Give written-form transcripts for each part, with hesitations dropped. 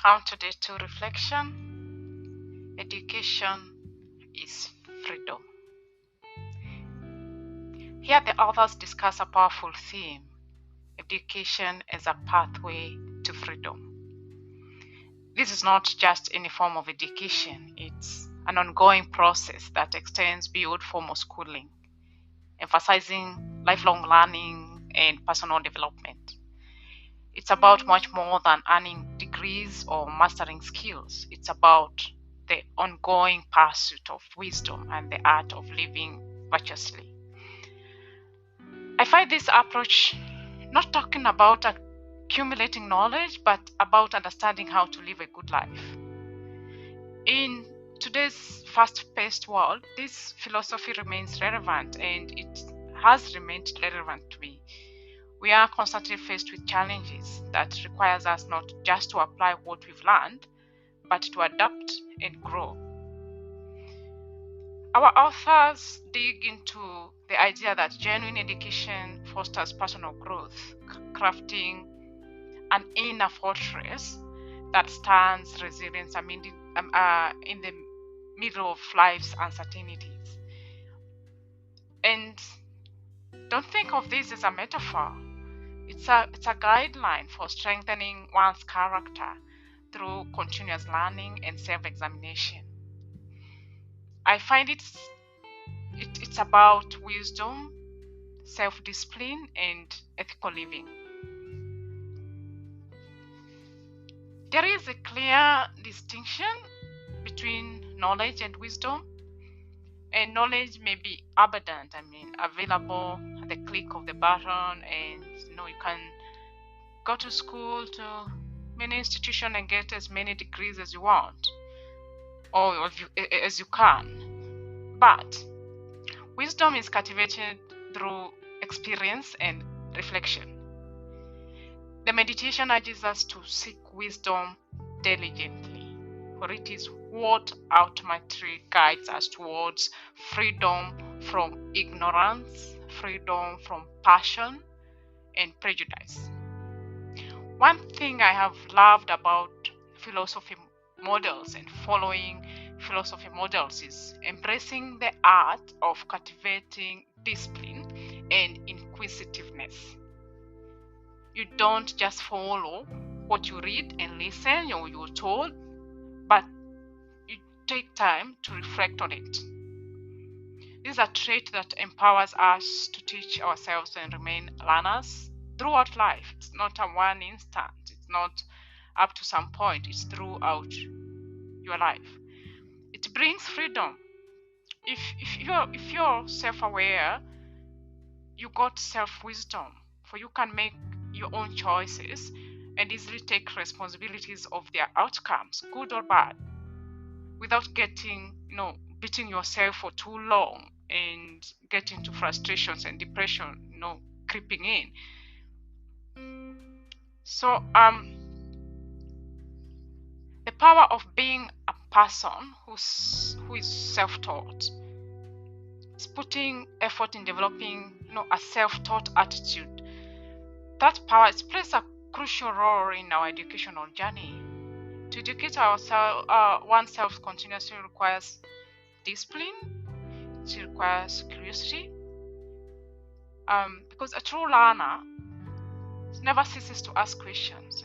Welcome today to Reflection. Education is freedom. Here the authors discuss a powerful theme: education as a pathway to freedom. This is not just any form of education, it's an ongoing process that extends beyond formal schooling, emphasizing lifelong learning and personal development. It's about much more than earning degrees or mastering skills. It's about the ongoing pursuit of wisdom and the art of living virtuously. I find this approach not talking about accumulating knowledge, but about understanding how to live a good life. In today's fast-paced world, this philosophy remains relevant, and it has remained relevant to me. We are constantly faced with challenges that requires us not just to apply what we've learned, but to adapt and grow. Our authors dig into the idea that genuine education fosters personal growth, crafting an inner fortress that stands resilient in the middle of life's uncertainties. And don't think of this as a metaphor. It's a guideline for strengthening one's character through continuous learning and self-examination. I find it's about wisdom, self-discipline, and ethical living. There is a clear distinction between knowledge and wisdom. And knowledge may be abundant, available at the click of the button, and you can go to school, to many institutions, and get as many degrees as you want, or as you can. But wisdom is cultivated through experience and reflection. The meditation urges us to seek wisdom diligently, for it is what ultimately guides us towards freedom from ignorance, freedom from passion and prejudice. One thing I have loved about philosophy models and following philosophy models is embracing the art of cultivating discipline and inquisitiveness. You don't just follow what you read and listen or you're told, but you take time to reflect on it. This is a trait that empowers us to teach ourselves and remain learners throughout life. It's not a one instant. It's not up to some point. It's throughout your life. It brings freedom. If you're self-aware, you got self-wisdom, for you can make your own choices and easily take responsibilities of their outcomes, good or bad, without beating yourself for too long and getting to frustrations and depression, creeping in. So the power of being a person who is self-taught is putting effort in developing a self-taught attitude. That power plays a crucial role in our educational journey. To educate oneself continuously requires discipline. It requires curiosity, because a true learner never ceases to ask questions.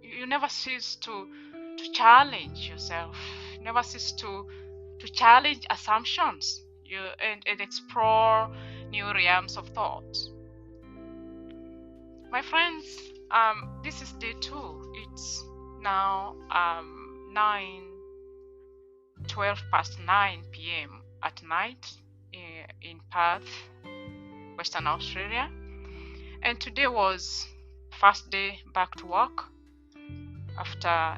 You never cease to challenge yourself. You never cease to challenge assumptions and explore new realms of thought. My friends, this is day 2. It's now 12:09 p.m. at night in Perth, Western Australia. And today was first day back to work after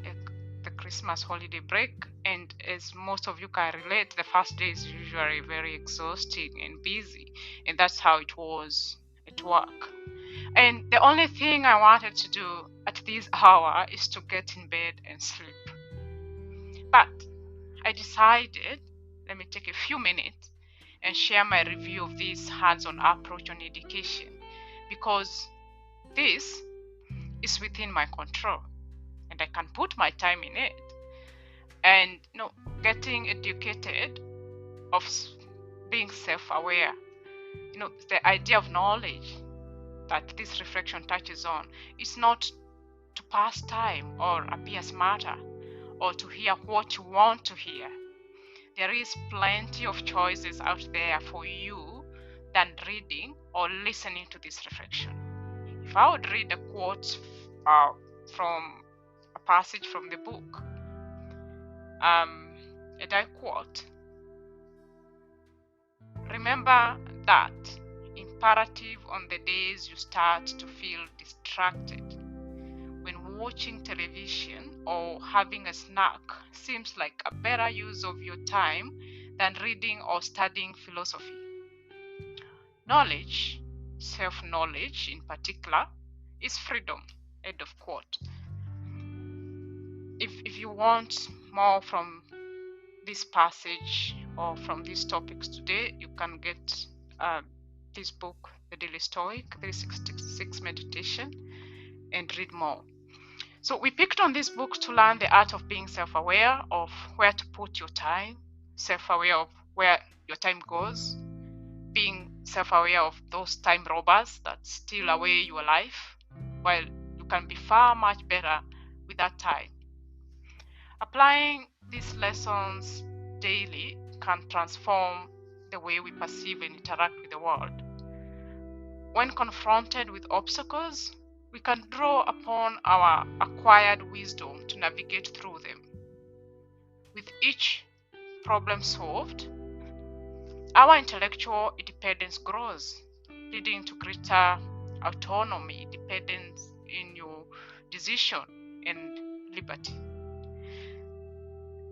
the Christmas holiday break. And as most of you can relate, the first day is usually very exhausting and busy. And that's how it was at work. And the only thing I wanted to do at this hour is to get in bed and sleep. But I decided, let me take a few minutes and share my review of this hands-on approach on education, because this is within my control and I can put my time in it. And getting educated of being self-aware, the idea of knowledge that this reflection touches on is not to pass time or appear smarter or to hear what you want to hear. There is plenty of choices out there for you than reading or listening to this reflection. If I would read a quote from a passage from the book, and I quote, "Remember that imperative on the days you start to feel distracted, when watching television or having a snack seems like a better use of your time than reading or studying philosophy. Knowledge, self-knowledge in particular, is freedom." End of quote. If you want more from this passage or from these topics today, you can get this book, The Daily Stoic, 366 Meditation, and read more. So we picked on this book to learn the art of being self-aware of where to put your time, self-aware of where your time goes, being self-aware of those time robbers that steal away your life, while you can be far much better with that time. Applying these lessons daily can transform the way we perceive and interact with the world. When confronted with obstacles, we can draw upon our acquired wisdom to navigate through them. With each problem solved, our intellectual independence grows, leading to greater autonomy, independence in your decision, and liberty.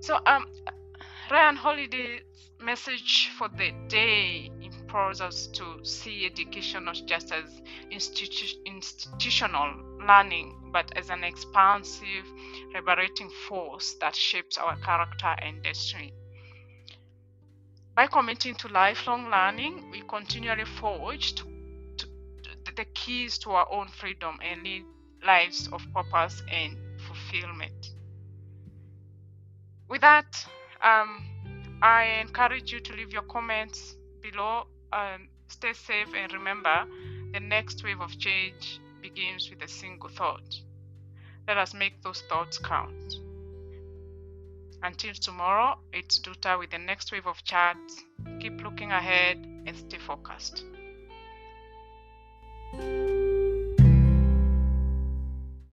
So, Ryan Holiday's message for the day implores us to see education not just as institutional learning, but as an expansive, liberating force that shapes our character and destiny. By committing to lifelong learning, we continually forge the keys to our own freedom and lead lives of purpose and fulfillment. With that, I encourage you to leave your comments below. Stay safe, and remember, the next wave of change begins with a single thought. Let us make those thoughts count. Until tomorrow, it's Duta with the next wave of chats. Keep looking ahead and stay focused.